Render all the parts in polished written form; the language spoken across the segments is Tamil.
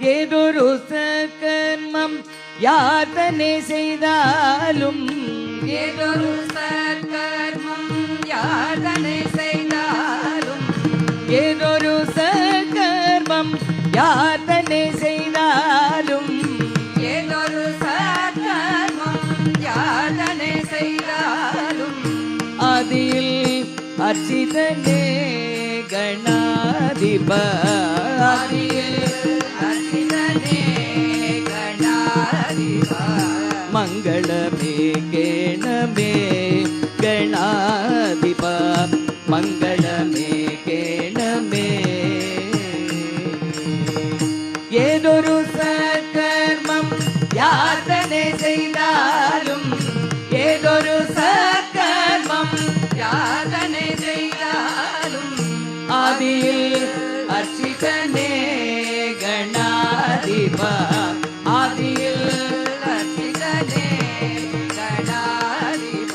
ஏதொரு சகர்மம் யாதனை செய்தாலும் ஏதொரு சகர்மம் யாதனை செய்தாலும் ஏதொரு சகர்மம் யாதனை செய்தாலும் ஏதொரு சகர்மம் யாதனை செய்தாலும் அதில் அர்ச்சிதனே கணாதிப அதில் அர்ச்சிதனே கணாதிப மங்களமே கேணமே கணாதிப மங்களமே கேணமே ஏதொரு சகர்மம் யாதனை செய்தாலும் ஏதொரு சகர்மம் யாதனை செய்தாலும் ஆதியில் அர்ச்சிதனே கணாதிப ஆதியில் அர்ச்சிதனே கணாதிப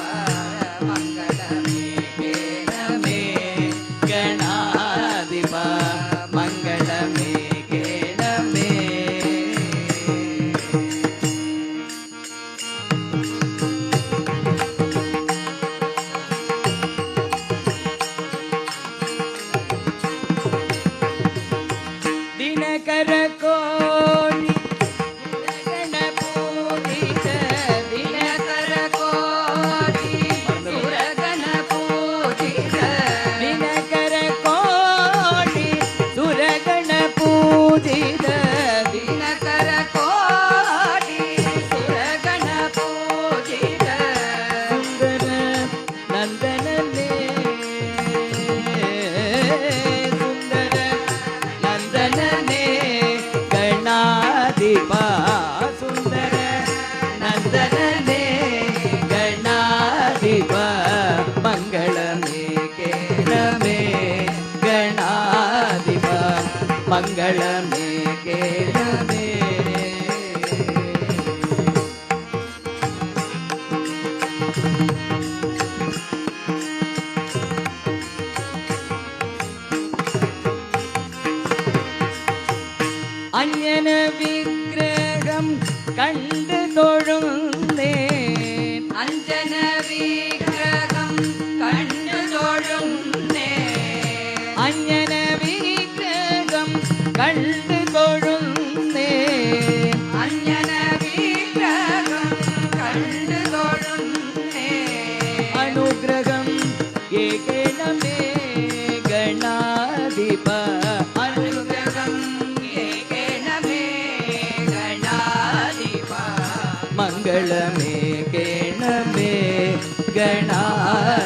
மங்களமே கேணமே கணாதிப மங்களமே கேணமே ದಿನಕರ ಕೋಟಿ ಗಣ ಪೂಜಿತ ದಿನಕರ ಕೋಟಿ ಸುರಗಣ ಪೂಜಿತ ದಿನಕರ ಕೋಟಿ ಸುರಗಣ ಪೂಜಿತ ದಿನಕರ ಕೋಟಿ ಸುರಗಣ ಪೂಜಿತ ಸುಂದರ ನಂದನನೇ ಸುಂದರ ನಂದನನೇ ಗಣಾಧಿಪ ಸುಂದರ ನಂದನನೇ ಗಣಾಧಿಪ ಮಂಗಳಮೇ ಕೇಳಮೇ ಗಣಾಧಿಪ ಮಂಗಳಮೇ ಕೇಳಮೇ அஞ்ஞன விக்கிரகம் கண்டு தொழுந்தேன் அஞ்சன விக்கிரகம் கண்டு தொழுந்தே அஞ்ஞன விக்கிரகம் கண்டு தொழுந்தேன் அஞ்சன விக்கிரகம் கண்டு தொழுந்தே அனுகிரகம் ஏகேணமே கணாதிப அனுகிரகம் ஏகேணமே கணாதிப மங்களமே கேணமே கணாதிப